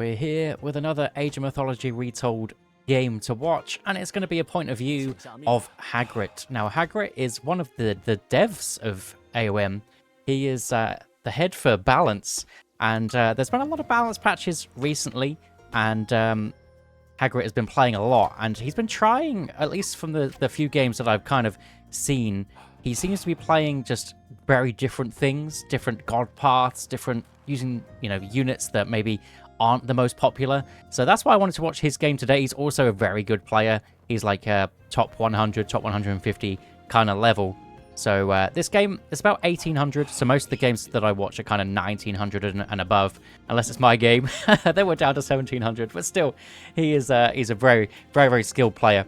we're here with another Age of Mythology Retold game to watch, and it's going to be a point of view of Hagrid. Now, Hagrid is one of the devs of AoM. He is the head for balance, and there's been a lot of balance patches recently, and Hagrid has been playing a lot, and he's been trying, at least from the few games that I've kind of seen, he seems to be playing just very different things, different god paths, different using, units that maybe aren't the most popular. So that's why I wanted to watch his game today. He's also a very good player. He's like a top 100, top 150 kind of level. So this game is about 1800. So most of the games that I watch are kind of 1900 and above, unless it's my game. Then we're down to 1700. But still, he's a very, very, very skilled player.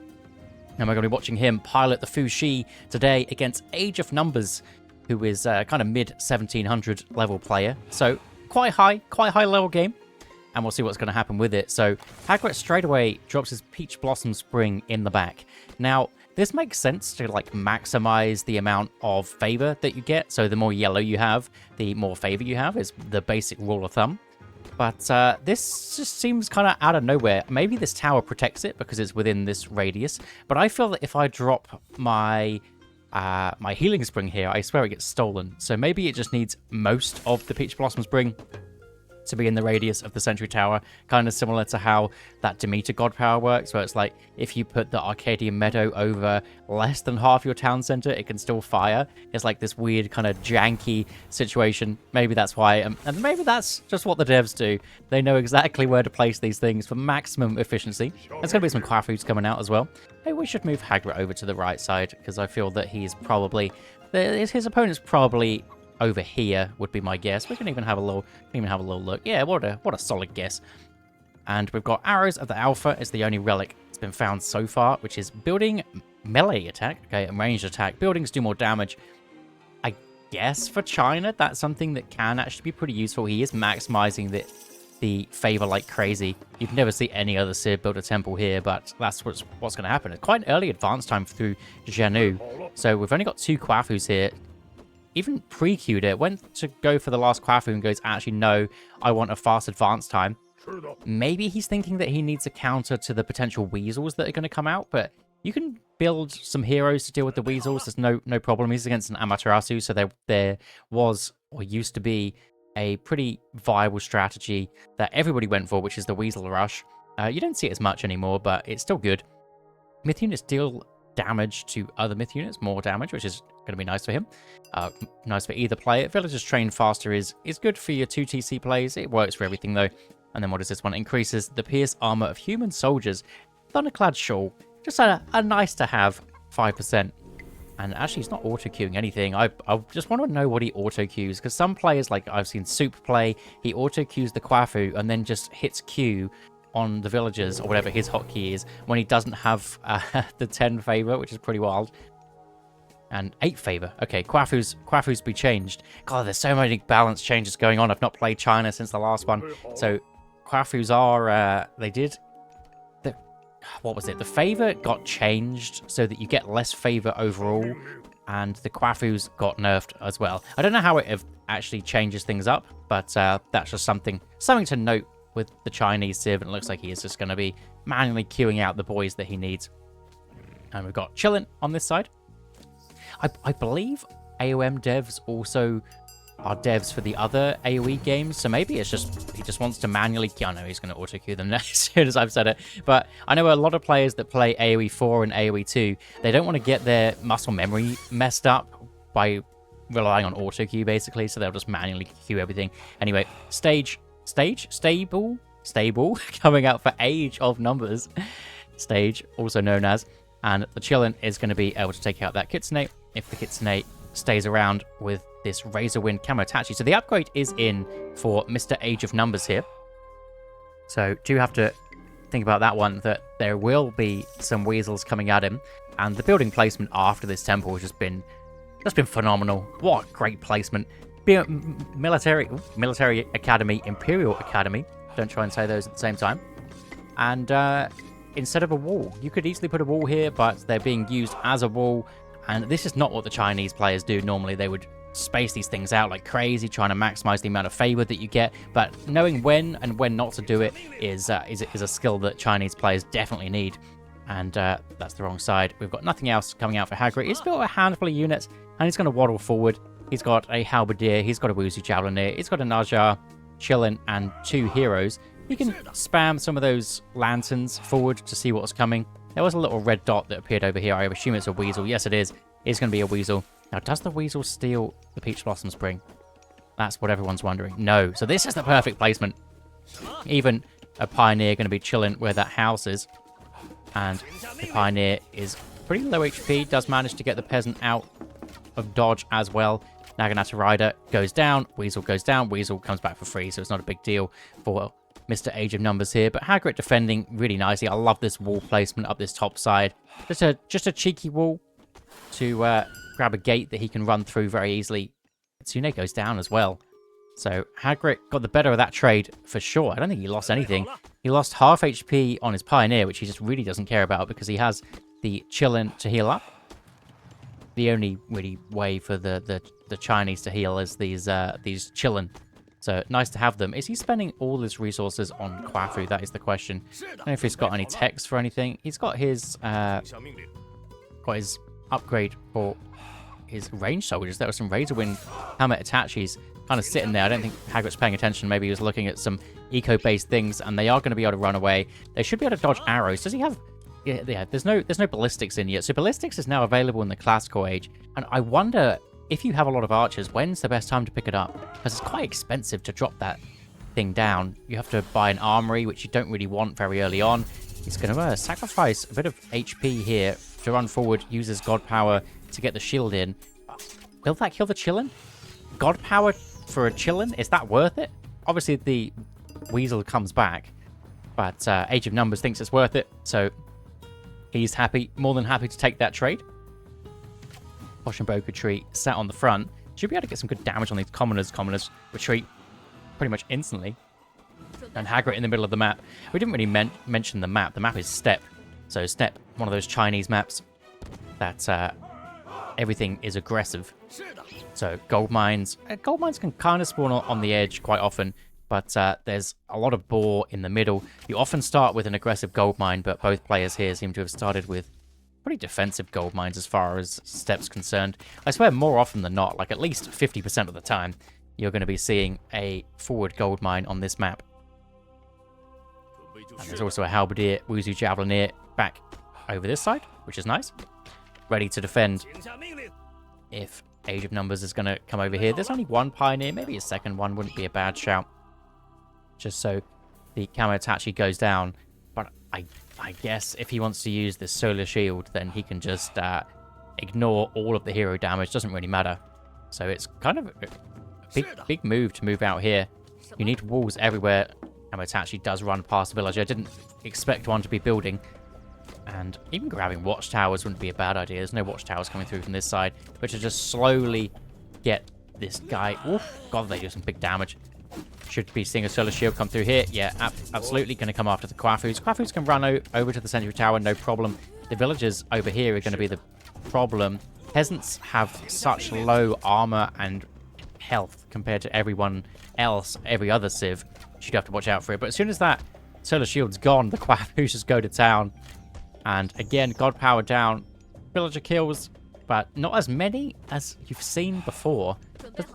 And we're going to be watching him pilot the Fuxi today against Age of Numbers, who is kind of mid 1700 level player. So quite high level game. And we'll see what's going to happen with it. So Hagrid straight away drops his Peach Blossom Spring in the back. Now, this makes sense to like maximize the amount of favor that you get. So the more yellow you have, the more favor you have is the basic rule of thumb. But this just seems kind of out of nowhere. Maybe this tower protects it because it's within this radius. But I feel that if I drop my my healing spring here, I swear it gets stolen. So maybe it just needs most of the Peach Blossom Spring to be in the radius of the Sentry Tower, kind of similar to how that Demeter God Power works, where it's like, if you put the Arcadian Meadow over less than half your town center, it can still fire. It's like this weird kind of janky situation. Maybe that's why, and maybe that's just what the devs do. They know exactly where to place these things for maximum efficiency. There's going to be some Quafus coming out as well. Maybe we should move Hagrid over to the right side, because I feel that he's probably, his opponent's probably over here would be my guess. We can even have a little look. Yeah, what a solid guess. And we've got Arrows of the Alpha is the only relic that's been found so far, which is building melee attack, okay, and ranged attack. Buildings do more damage. I guess for China, that's something that can actually be pretty useful. He is maximizing the favor like crazy. You'd never see any other Civ build a temple here, but that's what's going to happen. It's quite an early advance time through Janu, so we've only got 2 Quafus here. Even pre-queued it, went to go for the last Quafu and goes, actually, no, I want a fast advance time. Maybe he's thinking that he needs a counter to the potential weasels that are going to come out, but you can build some heroes to deal with the weasels. There's no problem. He's against an Amaterasu, so there was, or used to be, a pretty viable strategy that everybody went for, which is the Weasel Rush. You don't see it as much anymore, but it's still good. Myth units deal damage to other myth units, more damage, which is going to be nice for him. Nice for either player. Villagers train faster is good for your 2 TC plays. It works for everything though. And then what is this one? Increases the pierce armor of human soldiers. Thunderclad Shawl. Just a nice to have 5%. And actually he's not auto queuing anything. I just want to know what he auto queues, because some players, like I've seen Soup play, he auto queues the Quafu and then just hits Q on the villagers, or whatever his hotkey is, when he doesn't have the 10 favor, which is pretty wild. And 8 favor. Okay, Quafus be changed. God, there's so many balance changes going on. I've not played China since the last one. So Quafus are, they did, what was it? The favor got changed so that you get less favor overall, and the Quafus got nerfed as well. I don't know how it actually changes things up, but that's just something to note with the Chinese Civ, and it looks like he is just going to be manually queuing out the boys that he needs. And we've got Chillin on this side. I believe AoM devs also are devs for the other AoE games, so maybe it's just he just wants to manually queue. I know he's going to auto queue them as soon as I've said it, but I know a lot of players that play AoE 4 and AoE 2, they don't want to get their muscle memory messed up by relying on auto queue basically, so they'll just manually queue everything. Anyway, stable coming out for Age of Numbers stage, also known as, and the Chillin is going to be able to take out that Kitsune if the Kitsune stays around with this Razorwind Kamatachi. So the upgrade is in for Mr. Age of Numbers here. So do have to think about that one, that there will be some weasels coming at him, and the building placement after this temple has just been phenomenal. What great placement. Military Academy, Imperial Academy. Don't try and say those at the same time. And instead of a wall, you could easily put a wall here, but they're being used as a wall. And this is not what the Chinese players do. Normally they would space these things out like crazy, trying to maximize the amount of favor that you get. But knowing when and when not to do it is a skill that Chinese players definitely need. And that's the wrong side. We've got nothing else coming out for Hagrid. He's built a handful of units, and he's going to waddle forward. He's got a Halberdier, he's got a Wuzu Javeliner, he's got a Naja, Chillin, and 2 heroes. He can spam some of those lanterns forward to see what's coming. There was a little red dot that appeared over here. I assume it's a weasel. Yes, it is. It's going to be a weasel. Now, does the weasel steal the Peach Blossom Spring? That's what everyone's wondering. No. So this is the perfect placement. Even a Pioneer going to be chilling where that house is. And the Pioneer is pretty low HP. Does manage to get the Peasant out of dodge as well. Naginata Rider goes down. Weasel goes down. Weasel comes back for free. So it's not a big deal for Mr. Age of Numbers here. But Hagrid defending really nicely. I love this wall placement up this top side. Just a cheeky wall to grab a gate that he can run through very easily. Tsune goes down as well. So Hagrid got the better of that trade for sure. I don't think he lost anything. He lost half HP on his Pioneer, which he just really doesn't care about because he has the Chillin to heal up. The only really way for the Chinese to heal is these Chillin. So nice to have them. Is he spending all his resources on Kwafu? That is the question. I don't know if he's got any techs for anything. He's got his upgrade for his range soldiers. There were some Razorwind Amaterasus kind of sitting there. I don't think Hagrid's paying attention. Maybe he was looking at some eco-based things, and they are going to be able to run away. They should be able to dodge arrows. Does he have... Yeah, there's no ballistics in yet. So ballistics is now available in the classical age, and I wonder if you have a lot of archers, when's the best time to pick it up? Because it's quite expensive to drop that thing down. You have to buy an armory, which you don't really want very early on. He's going to sacrifice a bit of HP here to run forward, uses God Power to get the shield in. Will that kill the Chillin? God Power for a Chillin? Is that worth it? Obviously, the Weasel comes back, but Age of Numbers thinks it's worth it, so he's happy, more than happy to take that trade. Poshinboku Tree sat on the front. Should be able to get some good damage on these commoners. Commoners retreat pretty much instantly. And Hagrid in the middle of the map. We didn't really mention the map. The map is Steppe. So Steppe, one of those Chinese maps that everything is aggressive. So gold mines. Gold mines can kind of spawn on the edge quite often, but there's a lot of boar in the middle. You often start with an aggressive gold mine, but both players here seem to have started with pretty defensive gold mines as far as Steppe's concerned. I swear more often than not, like at least 50% of the time, you're going to be seeing a forward gold mine on this map. And there's also a Halberdier, Wuzu Javeliner back over this side, which is nice. Ready to defend if Age of Numbers is going to come over here. There's only one Pioneer, maybe a second one wouldn't be a bad shout. Just so the Amaterasu goes down. But I guess if he wants to use this Solar Shield, then he can just ignore all of the hero damage. Doesn't really matter. So it's kind of a big move to move out here. You need walls everywhere. Amaterasu does run past the village. I didn't expect one to be building. And even grabbing watchtowers wouldn't be a bad idea. There's no watchtowers coming through from this side. But to just slowly get this guy... Oof, God, they do some big damage. Should be seeing a Solar Shield come through here. Yeah, absolutely going to come after the Kwafus. Kwafus can run over to the Sentry Tower, no problem. The villagers over here are going to be the problem. Peasants have such low armor and health compared to everyone else, every other Civ. You'd have to watch out for it. But as soon as that Solar Shield's gone, the Kwafus just go to town. And again, God Power down. Villager kills, but not as many as you've seen before.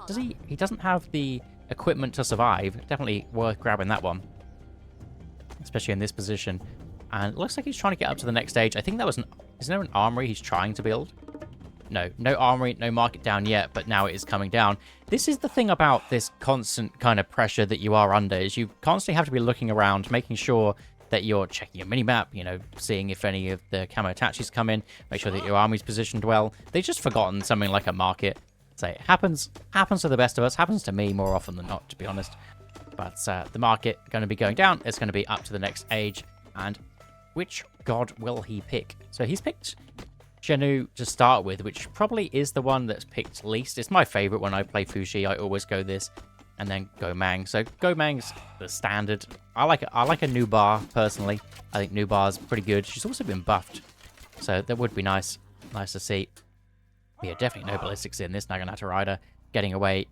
Does he? He doesn't have the equipment to survive. Definitely worth grabbing that one, especially in this position. And it looks like he's trying to get up to the next stage. I think that was is there an armory he's trying to build? No armory, no market down yet, but now it is coming down. This is the thing about this constant kind of pressure that you are under, is you constantly have to be looking around, making sure that you're checking your minimap, you know, seeing if any of the camo attaches come in, make sure that your army's positioned well. They've just forgotten something like a market. So it happens to the best of us, happens to me more often than not, to be honest. But the market going to be going down, it's going to be up to the next age. And which god will he pick? So he's picked Zhenu to start with, which probably is the one that's picked least. It's my favorite when I play Fuxi. I always go this, and then Gomang. So Gomang's the standard. I like a Nubar personally. I think Nubar's pretty good. She's also been buffed, so that would be nice to see. Yeah, definitely no ballistics in this Naginata Rider. getting away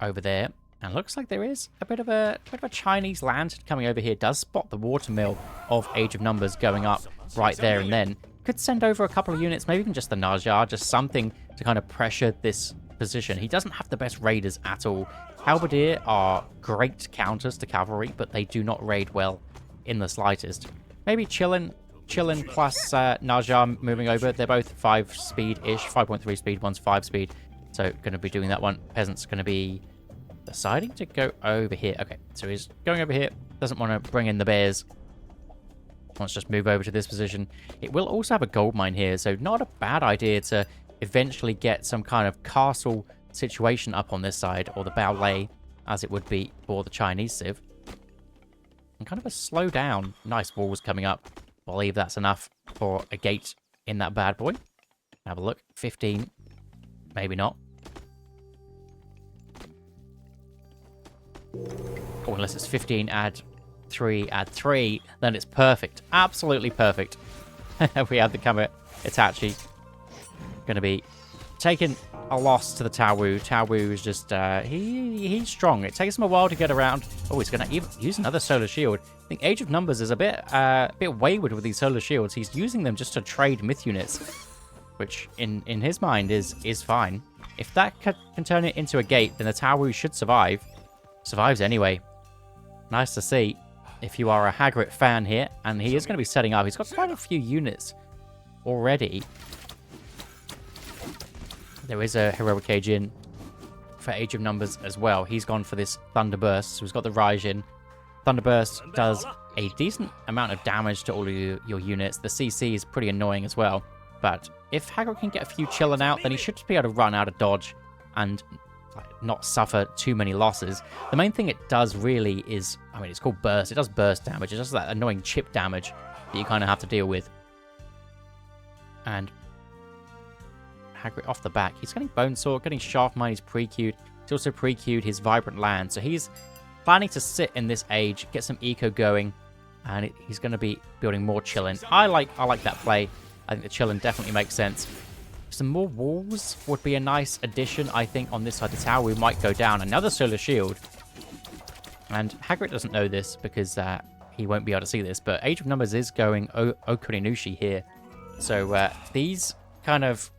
over there. And looks like there is a bit of a Chinese lantern coming over here. Does spot the watermill of Age of Numbers going up right there and then. Could send over a couple of units, maybe even just the Naja, just something to kind of pressure this position. He doesn't have the best raiders at all. Halberdier are great counters to cavalry, but they do not raid well in the slightest. Maybe Chillin plus Naja moving over. They're both 5 speed-ish, 5.3 speed, one's 5 speed. So going to be doing that one. Peasant's going to be deciding to go over here. Okay, so he's going over here. Doesn't want to bring in the bears. Let's just move over to this position. It will also have a gold mine here, so not a bad idea to eventually get some kind of castle situation up on this side, or the ballet, as it would be for the Chinese civ. And kind of a slow down. Nice walls coming up. I believe that's enough for a gate in that bad boy. Have a look. 15. Maybe not. Oh, unless it's 15, add 3, then it's perfect. Absolutely perfect. We have the Kama Itachi. Going to be taking a loss to the Tao Wu. Tao Wu is just, he's strong. It takes him a while to get around. Oh, he's going to use another solar shield. I think Age of Numbers is a bit wayward with these solar shields. He's using them just to trade myth units, which in his mind is fine. If that can turn it into a gate, then the Tao Wu should survive. Survives anyway. Nice to see. If you are a Hagrid fan here, and he is going to be setting up. He's got quite a few units already. There is a Heroic Age in for Age of Numbers as well. He's gone for this Thunderburst. So he's got the Raijin. Thunderburst does a decent amount of damage to all of your units. The CC is pretty annoying as well. But if Hagrid can get a few chilling out, then he should just be able to run out of dodge and not suffer too many losses. The main thing it does really is, I mean, it's called burst. It does burst damage. It does that annoying chip damage that you kind of have to deal with. And Hagrid off the back. He's getting Bone Sword, getting Shaft Mine. He's pre-queued. He's also pre-queued his Vibrant Land. So he's planning to sit in this age, get some eco going, and he's going to be building more chillin. I like that play. I think the chillin definitely makes sense. Some more walls would be a nice addition, I think, on this side. The tower we might go down. Another solar shield. And Hagrid doesn't know this because he won't be able to see this, but Age of Numbers is going Okuninushi here. So these kind of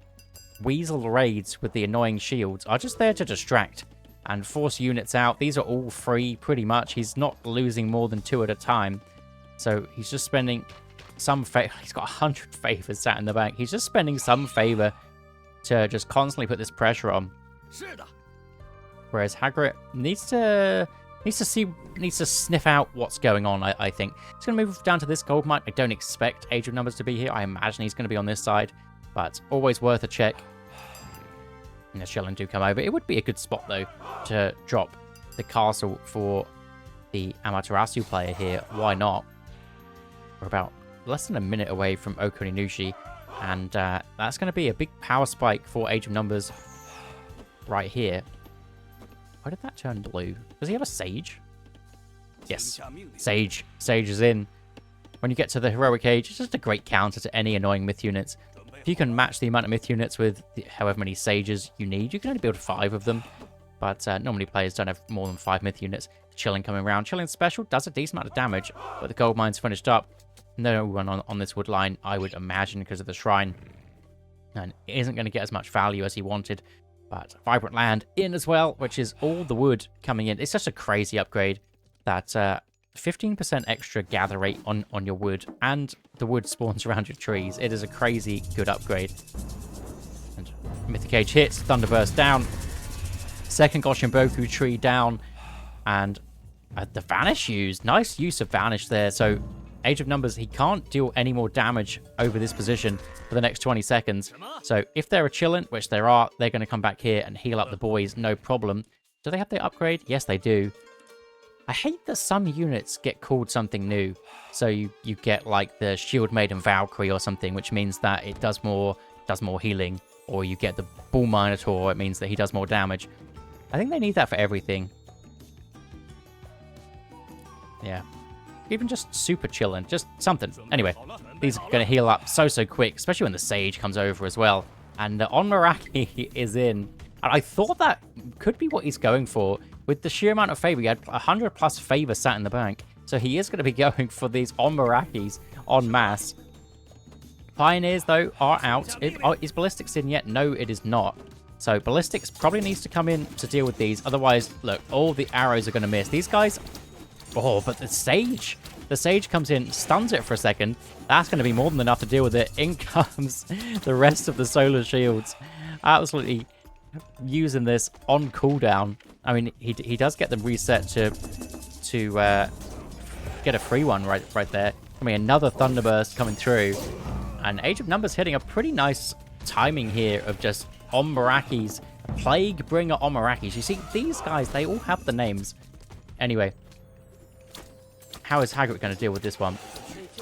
weasel raids with the annoying shields are just there to distract and force units out. These are all free, pretty much. He's not losing more than 2 at a time. So he's just spending some favor. He's got 100 favors sat in the bank. He's just spending some favor to just constantly put this pressure on. Whereas Hagrid needs to sniff out what's going on, I think. He's going to move down to this gold mine. I don't expect Age of Numbers to be here. I imagine he's going to be on this side, but always worth a check. And the Shellen do come over. It would be a good spot, though, to drop the castle for the Amaterasu player here. Why not? We're about less than a minute away from Okuninushi, and that's going to be a big power spike for Age of Numbers right here. Why did that turn blue? Does he have a Sage? Yes. Sage. Sage is in. When you get to the Heroic Age, it's just a great counter to any annoying myth units. If you can match the amount of myth units with however many Sages you need, you can only build 5 of them. But normally players don't have more than 5 myth units. Chilling coming around. Chilling special does a decent amount of damage, but the gold mine's finished up. No one on this wood line, I would imagine, because of the shrine. And it isn't going to get as much value as he wanted. But Vibrant Land in as well, which is all the wood coming in. It's just a crazy upgrade. That 15% extra gather rate on your wood, and the wood spawns around your trees. It is a crazy good upgrade. And Mythic Age hits, Thunderburst down. Second Goshinboku tree down. And the Vanish used. Nice use of Vanish there. So Age of Numbers, he can't deal any more damage over this position for the next 20 seconds. So if they're a chillin', which there are, they're going to come back here and heal up the boys, no problem. Do they have their upgrade? Yes, they do. I hate that some units get called something new. So you get like the Shield Maiden Valkyrie or something, which means that it does more healing. Or you get the Bull Minotaur, it means that he does more damage. I think they need that for everything. Yeah. Even just super chillin', just something. Anyway, these are going to heal up so quick, especially when the Sage comes over as well. And On Meraki is in. And I thought that could be what he's going for. With the sheer amount of favor, he had 100 plus favor sat in the bank. So he is going to be going for these Omarakis en masse. Pioneers, though, are out. Is Ballistics in yet? No, it is not. So Ballistics probably needs to come in to deal with these. Otherwise, look, all the arrows are going to miss. These guys... Oh, but the Sage... The Sage comes in, stuns it for a second. That's going to be more than enough to deal with it. In comes the rest of the Solar Shields. Absolutely using this on cooldown. I mean, he does get them reset to get a free one right there. I mean, another Thunderburst coming through. And Age of Numbers hitting a pretty nice timing here of just Omarakis. Plaguebringer Omarakis. You see, these guys, they all have the names. Anyway. How is Hagrid going to deal with this one?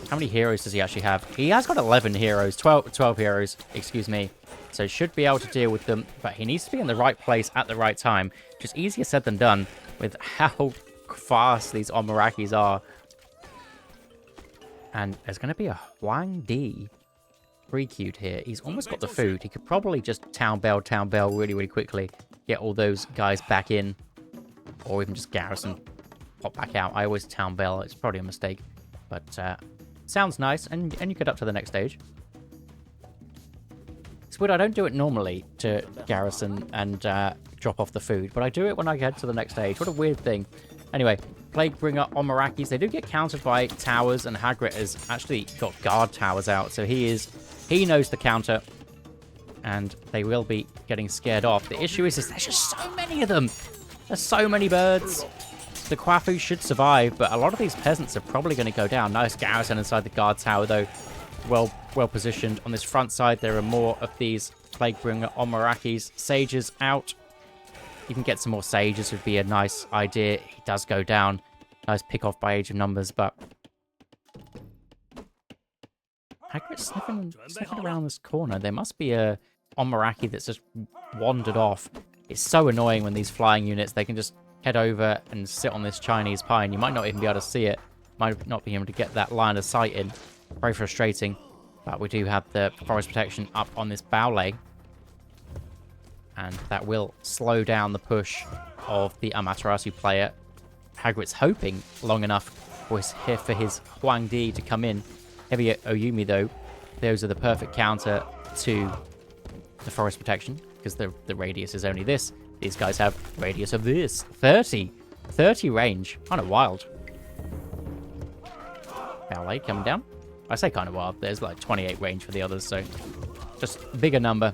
How many heroes does he actually have? He has got 11 heroes. 12 heroes, excuse me. So should be able to deal with them. But he needs to be in the right place at the right time. Which is easier said than done with how fast these Omarakis are. And there's going to be a Huang Di pre-queued here. He's almost got the food. He could probably just town bell really, really quickly. Get all those guys back in. Or even just garrison. Pop back out. I always town bell. It's probably a mistake. But sounds nice. And you get up to the next stage. It's weird. I don't do it normally to garrison and drop off the food. But I do it when I get to the next stage. What a weird thing. Anyway, Plaguebringer Omarakis. They do get countered by towers. And Hagrid has actually got guard towers out. So he knows the counter. And they will be getting scared off. The issue is there's just so many of them. There's so many birds. The Quafu should survive, but a lot of these peasants are probably going to go down. Nice garrison inside the guard tower, though. Well positioned. On this front side, there are more of these Plaguebringer Omarakis. Sages out. You can get some more Sages, would be a nice idea. He does go down. Nice pick off by Age of Numbers, but... Hagrid's sniffing around this corner. There must be a Omaraki that's just wandered off. It's so annoying when these flying units, they can just head over and sit on this Chinese pine. You might not even be able to see it. Might not be able to get that line of sight in. Very frustrating. But we do have the forest protection up on this Baule. And that will slow down the push of the Amaterasu player. Hagrid's hoping long enough for his Huang Di to come in. Heavy Oyumi, though. Those are the perfect counter to the forest protection. Because the radius is only this. These guys have radius of this. 30. 30 range. Kind of wild. Ballet coming down. I say kind of wild. There's like 28 range for the others, so just bigger number.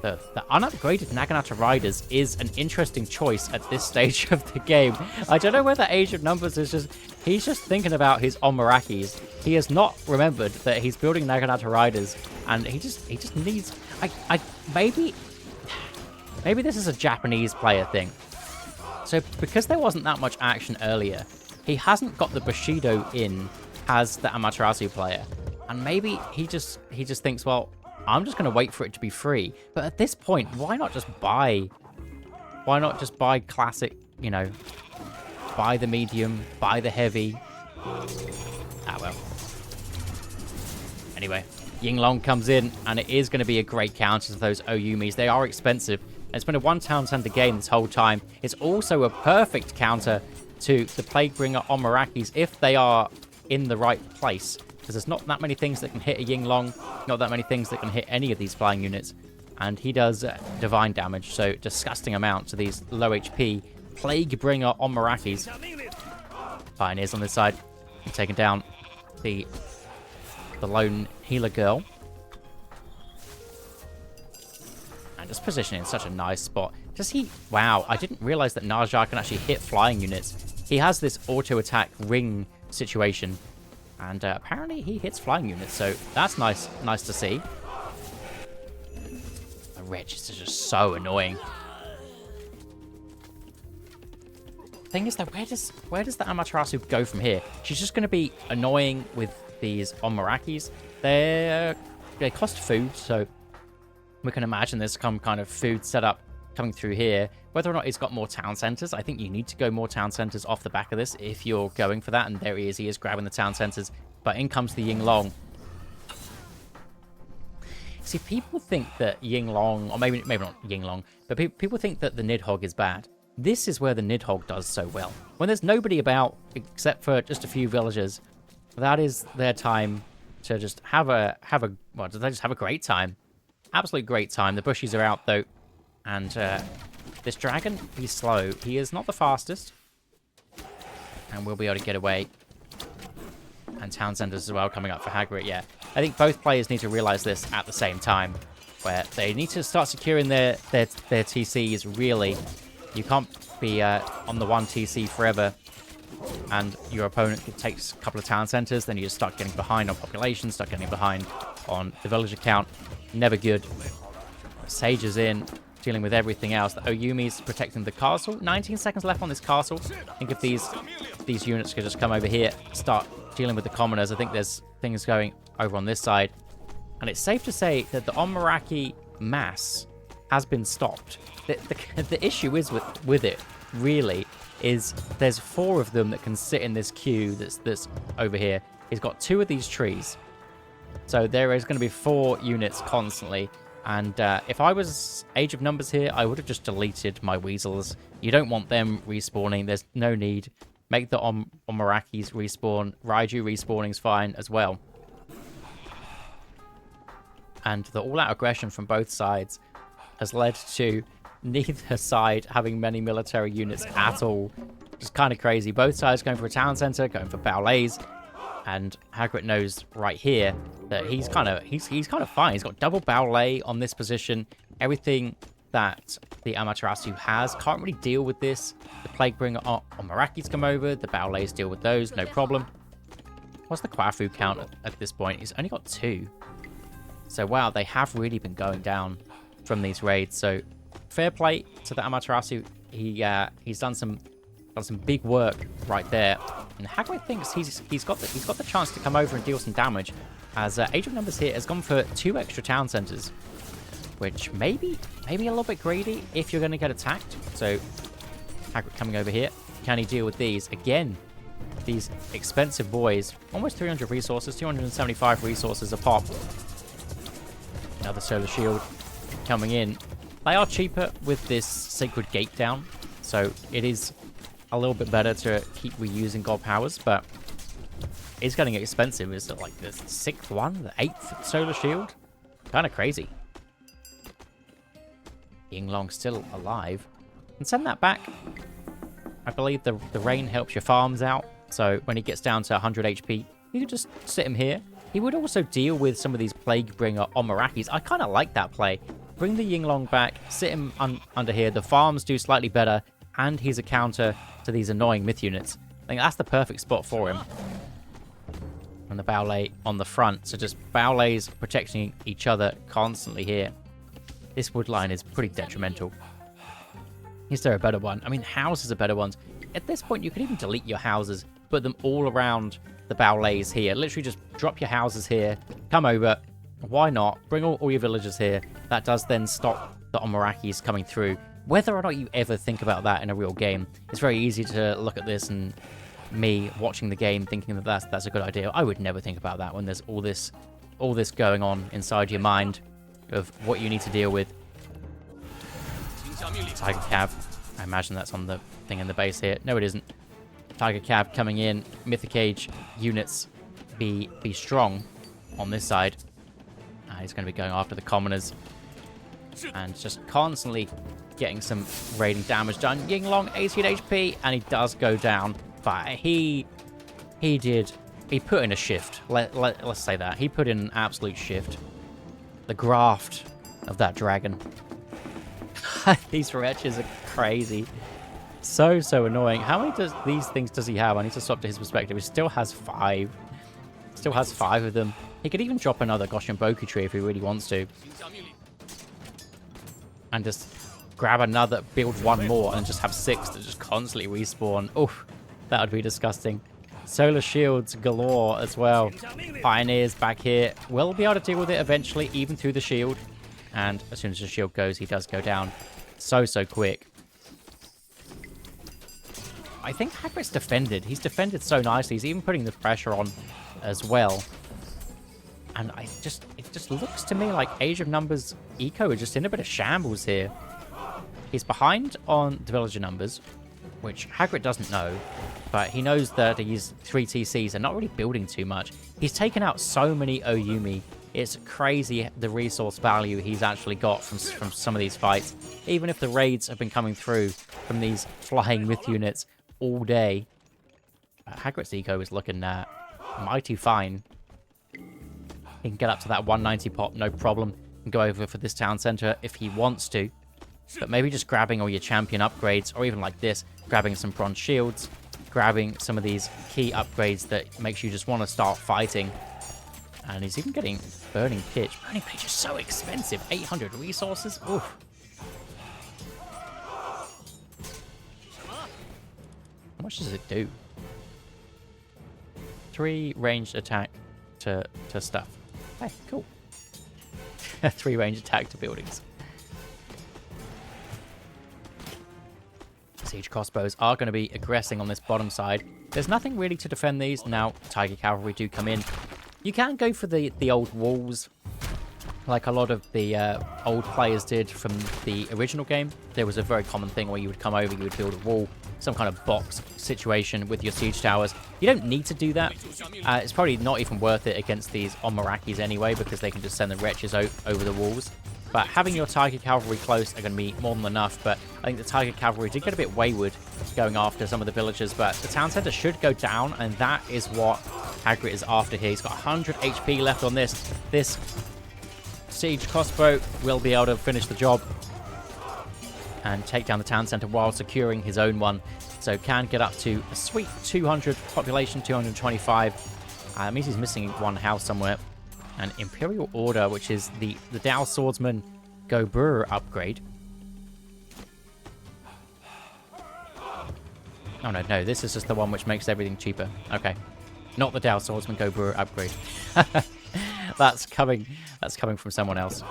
The unupgraded Naginata Riders is an interesting choice at this stage of the game. I don't know whether Age of Numbers is just... He's just thinking about his Omarakis. He has not remembered that he's building Naginata Riders, and he just needs... Maybe this is a Japanese player thing. So because there wasn't that much action earlier, he hasn't got the Bushido in as the Amaterasu player. And maybe he just thinks, well, I'm just going to wait for it to be free. But at this point, why not just buy classic, you know, buy the medium, buy the heavy. Ah, well. Anyway, Yinglong comes in, and it is going to be a great counter to those Oyumis. They are expensive. It's been a one town center game this whole time. It's also a perfect counter to the Plaguebringer Omarakis if they are in the right place. Because there's not that many things that can hit a Yinglong, not that many things that can hit any of these flying units. And he does divine damage, so disgusting amount to these low HP Plaguebringer Omarakis. Pioneers on this side. Taking down the lone healer girl. And just positioning in such a nice spot. Does he... Wow, I didn't realize that Naja can actually hit flying units. He has this auto-attack ring situation. And apparently he hits flying units, so that's nice to see. The Wretch is just so annoying. Thing is, though, where does the Amaterasu go from here? She's just going to be annoying with these Omarakis. They cost food, so... We can imagine there's some kind of food setup coming through here. Whether or not he's got more town centers, I think you need to go more town centers off the back of this if you're going for that. And there he is grabbing the town centers. But in comes the Yinglong. See, people think that Yinglong, or maybe not Yinglong, but people think that the Nidhogg is bad. This is where the Nidhogg does so well. When there's nobody about, except for just a few villagers, that is their time to just have a well, they just have a great time. Absolute great time. The bushies are out, though. And this dragon, he's slow. He is not the fastest. And we'll be able to get away. And Townsend as well coming up for Hagrid, yeah. I think both players need to realize this at the same time, where they need to start securing their TCs, really. You can't be on the one TC forever, and your opponent takes a couple of town centers, then you just start getting behind on population, start getting behind on the villager count. Never good. Sage is in, dealing with everything else. The Oyumi's protecting the castle. 19 seconds left on this castle. I think if these units could just come over here, start dealing with the commoners. I think there's things going over on this side. And it's safe to say that the Omaraki mass has been stopped. The issue is with it, really, is there's 4 of them that can sit in this queue that's over here. He's got 2 of these trees. So there is going to be 4 units constantly. And if I was Age of Numbers here, I would have just deleted my weasels. You don't want them respawning. There's no need. Make the Omarakis respawn. Raiju respawning's fine as well. And the all-out aggression from both sides has led to neither side having many military units at all. Just kind of crazy. Both sides going for a town center, going for bowlays. And Hagrid knows right here that he's kind of fine. He's got double bowlay on this position. Everything that the Amaterasu has can't really deal with this. The Plaguebringer on Marakis come over. The bowlays deal with those, no problem. What's the Kwafu count at this point? He's only got 2. So wow, they have really been going down from these raids. So fair play to the Amaterasu. He's done some big work right there. And Hagrid thinks he's got the chance to come over and deal some damage, as Age of Numbers here has gone for 2 extra town centers, which maybe a little bit greedy if you're going to get attacked. So Hagrid coming over here. Can he deal with these? Again, these expensive boys. Almost 300 resources, 275 resources a pop. Another solar shield coming in. They are cheaper with this Sacred Gate down, so it is a little bit better to keep reusing god powers, but it's getting expensive. Is it like the 6th one, the 8th solar shield? Kind of crazy. Yinglong still alive. And send that back. I believe the rain helps your farms out, so when he gets down to 100 HP, you can just sit him here. He would also deal with some of these Plaguebringer Omarakis. I kind of like that play. Bring the Yinglong back, sit him under here. The farms do slightly better, and he's a counter to these annoying myth units. I think that's the perfect spot for him. And the Bowlay on the front, so just Bowlays protecting each other constantly here. This wood line is pretty detrimental. Is there a better one? I mean, houses are better ones. At this point, you could even delete your houses, put them all around the Bowlays here. Literally just drop your houses here, come over. Why not? Bring all your villagers here. That does then stop the Omarakis coming through. Whether or not you ever think about that in a real game, it's very easy to look at this and me watching the game thinking that that's a good idea. I would never think about that when there's all this going on inside your mind of what you need to deal with. Tiger Cav. I imagine that's on the thing in the base here. No, it isn't. Tiger Cav coming in. Mythic Age units be strong on this side. He's going to be going after the commoners and just constantly getting some raiding damage done. Yinglong 18 HP, and he does go down, but he put in a shift. Let's say that he put in an absolute shift. The graft of that dragon. These wretches are crazy. So annoying. How many these things does he have? I need to swap to his perspective. He still has 5. Still has 5 of them. He could even drop another Goshenboku tree if he really wants to. And just grab another, build one more, and just have 6 that just constantly respawn. Oof, that would be disgusting. Solar shields galore as well. Pioneers back here. Will be able to deal with it eventually, even through the shield. And as soon as the shield goes, he does go down so quick. I think Hagrid's defended. He's defended so nicely. He's even putting the pressure on as well. And it just looks to me like Age of Numbers Eco is just in a bit of shambles here. He's behind on the villager numbers, which Hagrid doesn't know, but he knows that these 3 TCs are not really building too much. He's taken out so many Oyumi. It's crazy the resource value he's actually got from some of these fights. Even if the raids have been coming through from these flying myth units all day, Hagrid's eco is looking mighty fine. He can get up to that 190 pop, no problem, and go over for this town center if he wants to. But maybe just grabbing all your champion upgrades, or even like this, grabbing some bronze shields, grabbing some of these key upgrades that makes you just want to start fighting. And he's even getting Burning Pitch. Burning Pitch is so expensive. 800 resources? Oof. How much does it do? 3 ranged attack to stuff. Hey, cool. 3 ranged attack to buildings. Siege crossbows are going to be aggressing on this bottom side. There's nothing really to defend these. Now, Tiger Cavalry do come in. You can go for the old walls, like a lot of the old players did from the original game. There was a very common thing where you would come over, you would build a wall, some kind of box situation with your siege towers. You don't need to do that. It's probably not even worth it against these Omarakis anyway, because they can just send the wretches over the walls. But having your Tiger Cavalry close are going to be more than enough. But I think the Tiger Cavalry did get a bit wayward going after some of the villagers. But the town center should go down, and that is what Hagrid is after here. He's got 100 HP left on this. This siege crossbow will be able to finish the job and take down the town center while securing his own one. So can get up to a sweet 200 population, 225. Means he's missing one house somewhere. An Imperial Order, which is the Dao Swordsman Gobur upgrade. Oh, no, this is just the one which makes everything cheaper. Okay. Not the Dao Swordsman Gobur upgrade. That's coming from someone else.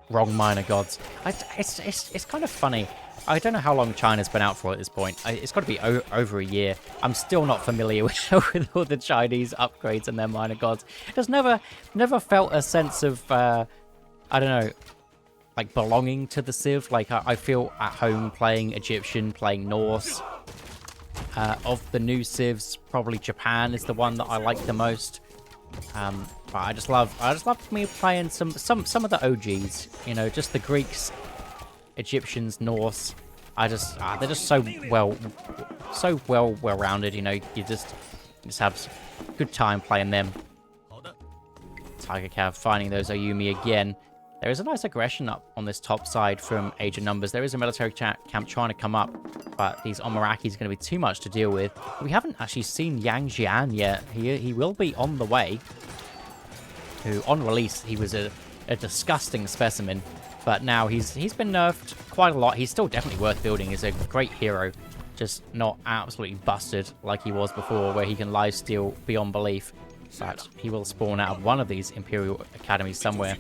Wrong minor gods. It's kind of funny. I don't know how long China's been out for at this point. It's got to be over a year. I'm still not familiar with all the Chinese upgrades and their minor gods. It just never felt a sense of, I don't know, like belonging to the Civ. Like I feel at home playing Egyptian, playing Norse. Of the new Civs, probably Japan is the one that I like the most. But I just love me playing some of the OGs. You know, just the Greeks, Egyptians, Norse. They're just so well rounded. You know, you just have a good time playing them. Tiger Cav finding those Oyumi again. There is a nice aggression up on this top side from Age of Numbers. There is a military camp trying to come up, but these Omarakis are going to be too much to deal with. We haven't actually seen Yang Jian yet. He will be on the way. Who, on release, he was a disgusting specimen, but now he's been nerfed quite a lot. He's still definitely worth building. He's a great hero, just not absolutely busted like he was before, where he can lifesteal beyond belief. But he will spawn out of one of these Imperial Academies somewhere.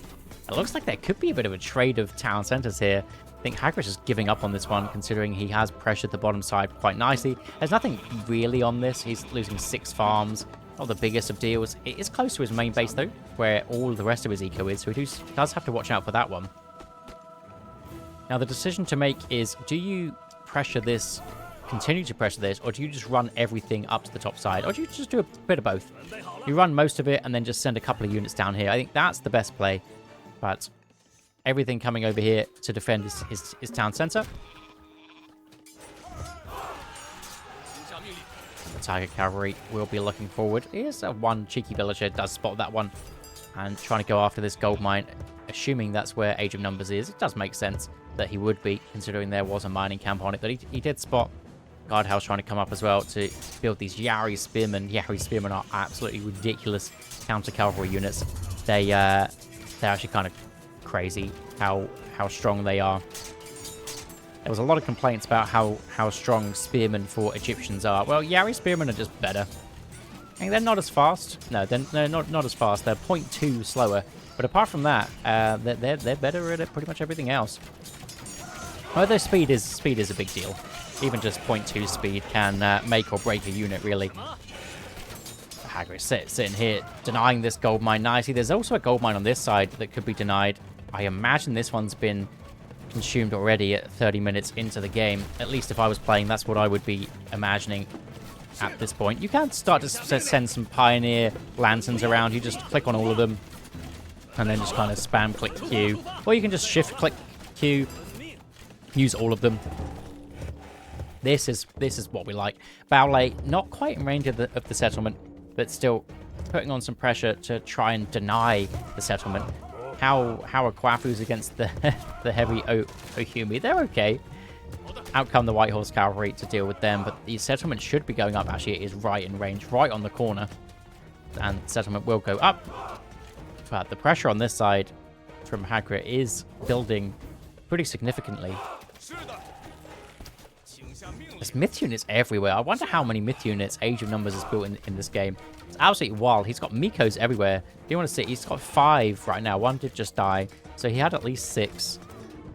It looks like there could be a bit of a trade of town centers here. I think Hagrid is giving up on this one, considering he has pressured the bottom side quite nicely. There's nothing really on this. He's losing 6 farms. Not the biggest of deals. It is close to his main base, though, where all the rest of his eco is, so he does have to watch out for that one. Now, the decision to make is, do you pressure this, continue to pressure this, or do you just run everything up to the top side? Or do you just do a bit of both? You run most of it and then just send a couple of units down here. I think that's the best play. But everything coming over here to defend his town center. The Tiger Cavalry will be looking forward. Here's one cheeky villager, does spot that one. And trying to go after this gold mine, assuming that's where Age of Numbers is. It does make sense that he would be, considering there was a mining camp on it. But he did spot Guardhouse trying to come up as well to build these Yari Spearmen. Yari Spearmen are absolutely ridiculous counter-cavalry units. They're actually kind of crazy how strong they are. There was a lot of complaints about how strong spearmen for Egyptians are. Well, Yari spearmen are just better. I mean, they're not as fast. No, they're not as fast. They're 0.2 slower. But apart from that, they're better at pretty much everything else. Although speed is a big deal. Even just 0.2 speed can make or break a unit, really. Hagrid sitting here, denying this gold mine nicely. There's also a gold mine on this side that could be denied. I imagine this one's been consumed already at 30 minutes into the game. At least if I was playing, that's what I would be imagining at this point. You can start to send some Pioneer Lanterns around. You just click on all of them and then just kind of spam click Q. Or you can just shift click Q, use all of them. This is what we like. Baolei, not quite in range of the settlement, but still putting on some pressure to try and deny the settlement. How are Quafus against the heavy Ohumi? They're okay. Out come the White Horse Cavalry to deal with them, but the settlement should be going up. Actually, it is right in range, right on the corner. And settlement will go up. But the pressure on this side from Hagrid is building pretty significantly. There's myth units everywhere. I wonder how many myth units Age of Numbers has built in this game. It's absolutely wild. He's got Mikos everywhere. If you want to see, he's got 5 right now. 1 did just die. So he had at least 6.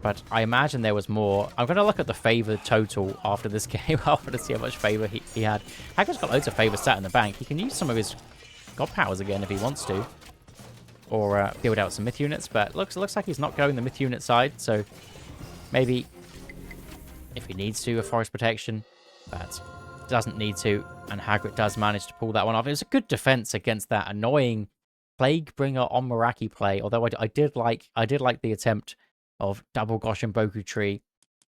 But I imagine there was more. I'm going to look at the favor total after this game. I want to see how much favor he had. Hagrid's got loads of favor sat in the bank. He can use some of his god powers again if he wants to. Or build out some myth units. But looks like he's not going the myth unit side. So maybe if he needs to, a forest protection. But doesn't need to. And Hagrid does manage to pull that one off. It was a good defense against that annoying Plaguebringer on Meraki play. Although I did like the attempt of double Goshen Boku Tree.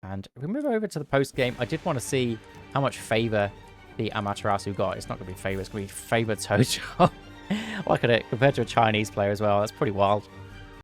And if we move over to the post game, I did want to see how much favor the Amaterasu got. It's not going to be favor, it's going to be favor total. Look at it, compared to a Chinese player as well. That's pretty wild.